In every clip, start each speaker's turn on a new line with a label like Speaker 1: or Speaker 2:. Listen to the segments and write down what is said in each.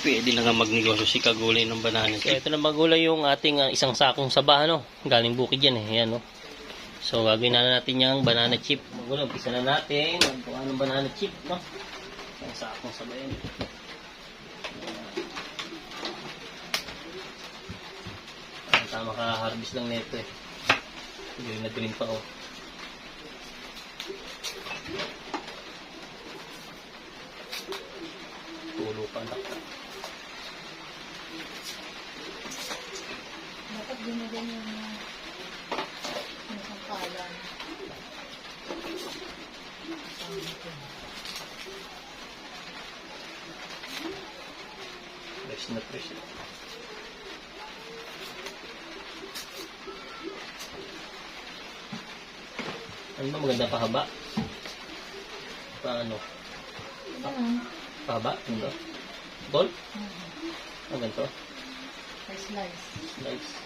Speaker 1: pwede na nga magnegosyo si Kagulay ng banana chip. So, ito na magulay yung ating isang sakong saba, no? Galing bukid yan eh. Yan, no? So, gagawin na natin yung banana chip. Magulay, umpisa na natin. Magbuka ng banana chip, no? Isang sakong saba yan. Tama ka, harvest lang nito eh. Green na green pa, oh. Tulo pa, nakta.
Speaker 2: Dapat ginagyan yung kampalan.
Speaker 1: Fresh na fresh. Ano ba maganda pahaba? Paano? Pahaba? Ano? Ball? Ano ganito?
Speaker 2: Slice.
Speaker 1: Slice.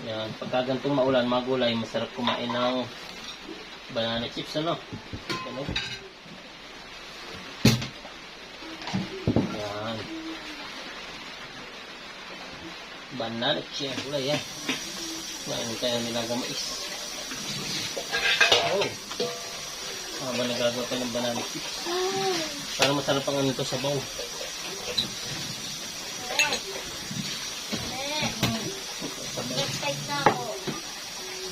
Speaker 1: Yan, pagka ganitong maulan, mga gulay, masarap kumain ng banana chips, ano? Ganun. Yan. Banana chips, gulay, yan. Kumain tayo nilaga mais. Oh. Habang nagagawa pa ng banana chips. Para masarap ang ano ito sa baw.
Speaker 2: Excited na ako.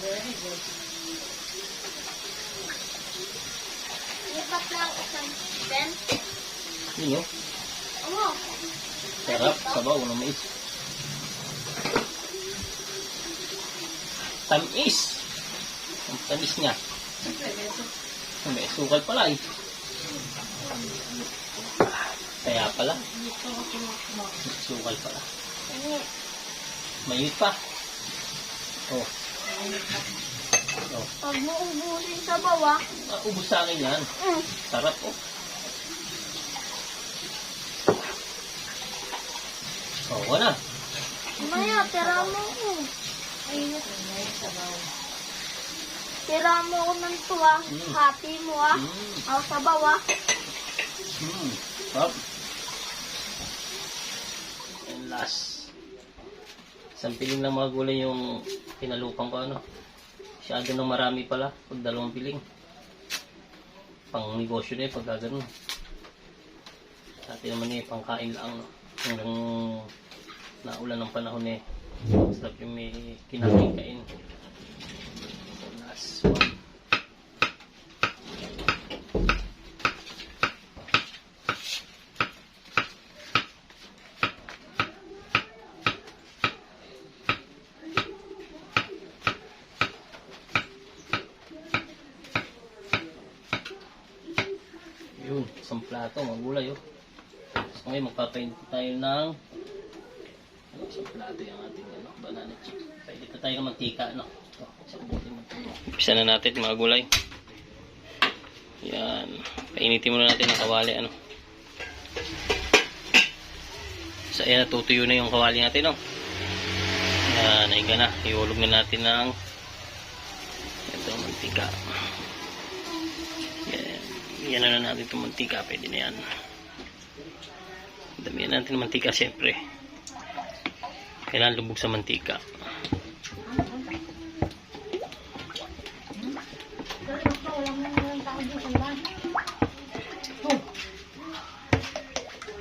Speaker 2: Very good. Lipat lang isang pen.
Speaker 1: Yun yun.
Speaker 2: Oo.
Speaker 1: Sarap, sabaw ng mais. Tamis. Ang tamis niya. May sukal pala eh. Kaya pala. Sukal pala. Mayit pa. Oh. Oh.
Speaker 2: Pag mo ubusin sa bawa.
Speaker 1: Ubus sa akin yan. Sarap oh. Oh, wala.
Speaker 2: Maya, tira mo ko. Ayun. Tira mo ko ng tuwa. Happy mo ah. Ako sa bawa.
Speaker 1: Sarap. And last. Isang piling lang mga gulay yung pinalupan ko, ano. Masyado nang marami pala. Pag 2 piling. Pang negosyo na eh, pag gano'n. Sa atin naman eh, pangkain lang, no. Hanggang naulan ng panahon eh. Sarap yung may kinakain-kain. So, last one. Yun, isang plato, magulay oh. So ngayon magpapainit tayo ng isang plato yung ating banana chip. Painit na tayo ng mantika, no? Umpisa na natin mga gulay. Yan, painitin muna natin ang kawali, ano. So ayan, natutuyo na yung kawali natin, no. Yan, ay na, iulog na natin ng ito, mantika. Yan na natin itong mantika. Pwede na yan. Damihan natin ng mantika siyempre. Kailangan lubog sa mantika.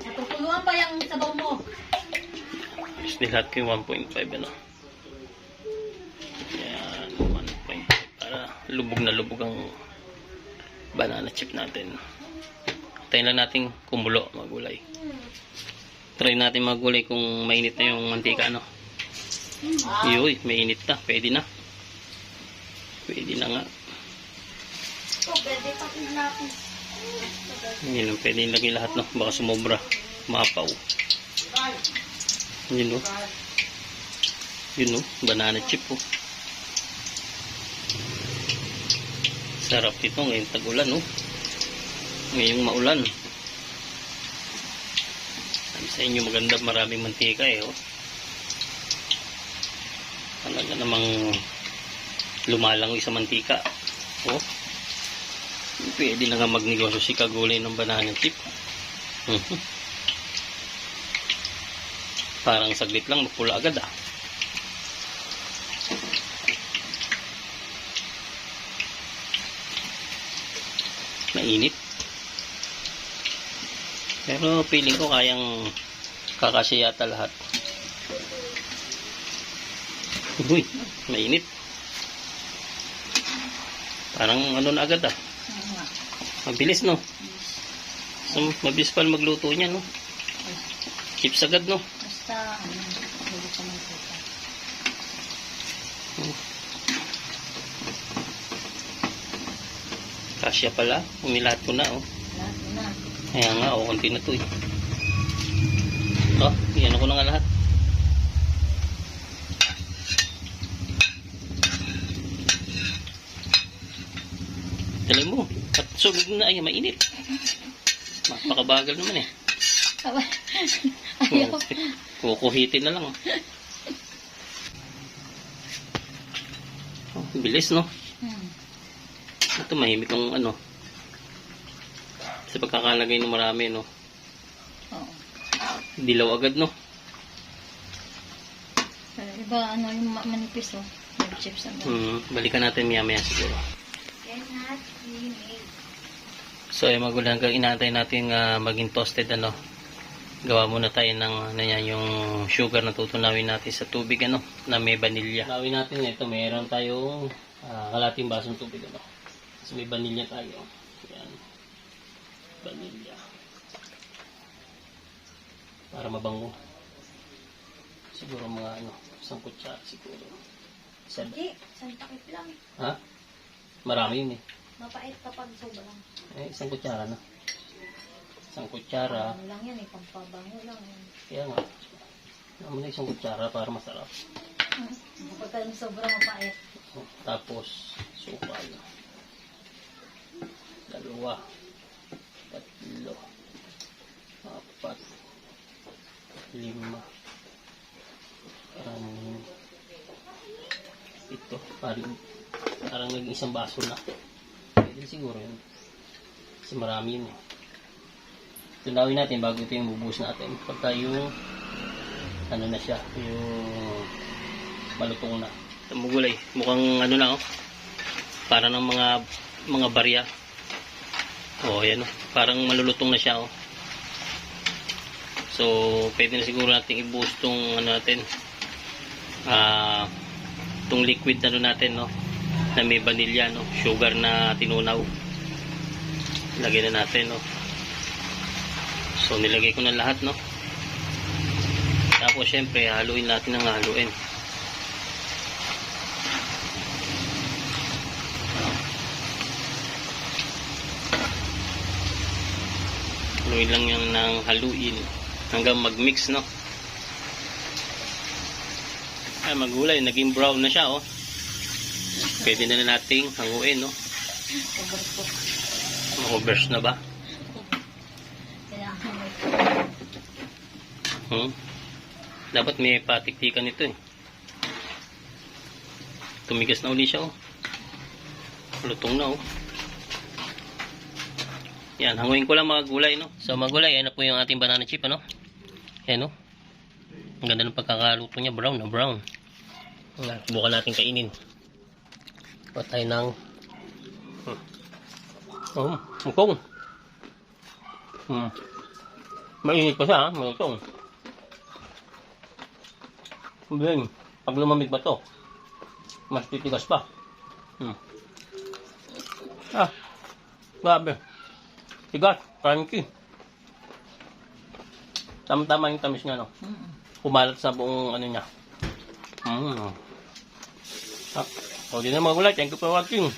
Speaker 2: Natutuluan pa yung sabaw mo.
Speaker 1: Tapos nilahat ko yung 1.5 ano. Yan, 1.5 para lubog na lubog ang banana chip natin. Tayo lang natin kumulo mga gulay. Try natin mga gulay kung mainit na yung mantika, ano. Yoy, mainit na. Pwede na. Pwede na nga.
Speaker 2: Pwede pa natin.
Speaker 1: Hindi lang pwede lagi lahat, no. Baka sumobra. Mapaw. Yun o. Yun o. Banana chip o. Sarap ito ngayon tag-ulan o. Ngayong maulan. Sabi sa inyo maganda maraming mantika eh o. Talaga namang lumalangoy sa mantika. O. Pwede na nga magnegosyo si Kagulay ng banana chip. Parang saglit lang magpula agad ah. Mainit. Pero feeling ko kayang kakasya yata lahat. Uy, mainit. Parang ano na agad ah. Mabilis no. So, mabilis pa magluto niya no. Chips agad no.
Speaker 2: Basta, hindi ko man kita.
Speaker 1: Kasya pala. Umilahat ko na oh.
Speaker 2: Lahat mo na.
Speaker 1: Kaya nga, konti na to eh. Oh, iyan ko na nga lahat. Dali mo. At sugod na ay mainit. Mapakabagal naman eh.
Speaker 2: Ayaw.
Speaker 1: Kukuhitin na lang. Oh, bilis no. Ito mahimik ang ano. Sa pagkakalagay ng marami no.
Speaker 2: Oo.
Speaker 1: Dilaw agad no.
Speaker 2: Iba ano yung manipis oh. Yung chips ang
Speaker 1: Balikan natin maya siguro. So ay magulang kang inaantay natin maging toasted ano. Gawa muna tayo ng ano yan, yung sugar na tutunawin natin sa tubig ano, na may vanilya. Tunawin natin ito, mayroon tayong kalating basong tubig ano. Kasi may vanilya tayo. Yan. Vanilya. Para mabango. Siguro mga ano, isang kutsara siguro.
Speaker 2: Hindi, isang takip lang.
Speaker 1: Ha? Marami yun eh.
Speaker 2: Mapait kapag sobrang.
Speaker 1: Isang kutsara na. Isang kutsara.
Speaker 2: Ano lang yan eh, pampabango lang yan.
Speaker 1: Kaya nga. Naman na isang kutsara para masarap.
Speaker 2: Kapag sobrang mapait.
Speaker 1: Tapos, sukal. 2, 3, 4, 5, 6, 7, 8. Parang naging isang baso na. Pwede siguro yun. Kasi marami yun eh. Tunawin natin bago ito yung bubuhos natin. Pagka yung ano na siya, yung malutong na. Ito mugulay. Mukhang ano na oh. Para ng mga barya. Oh, yan oh. Parang malulutong na siya oh. So, pwede na siguro natin ibuhos tong ano natin. Tong liquid ano natin no. Na may vanilya no, sugar na tinunaw. Lagyan na natin no. So nilagay ko na lahat no. Tapos syempre haluin natin ng haluin. Haluin lang yan ng haluin hanggang mag-mix no. Ay magulay, naging brown na siya oh. Pwede na nating hanguin no. Overcook na ba? Dapat may patiktikan ito eh. Tumigas na uli siya oh. Lutong na oh. Yan, hanguin ko lang mga gulay no. So mga gulay, yan na po yung ating banana chip ano. Yan oh. Ang ganda ng pagkakaluto niya, brown na brown. Subukan natin kainin. Patay ng mukong. Mainit pa siya ha, malutong. Then, pag lumamig ba to, mas titigas pa. Grabe. Tigas, crunchy. Tama-tama yung tamis niya no. Kumalat sa buong ano niya. So, din na mga gulay. Thank you for watching.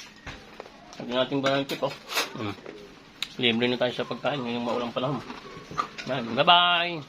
Speaker 1: Sabi natin ba ng tip oh. Libre na tayo sa pagkain ngayong maulang panahon. Bye-bye!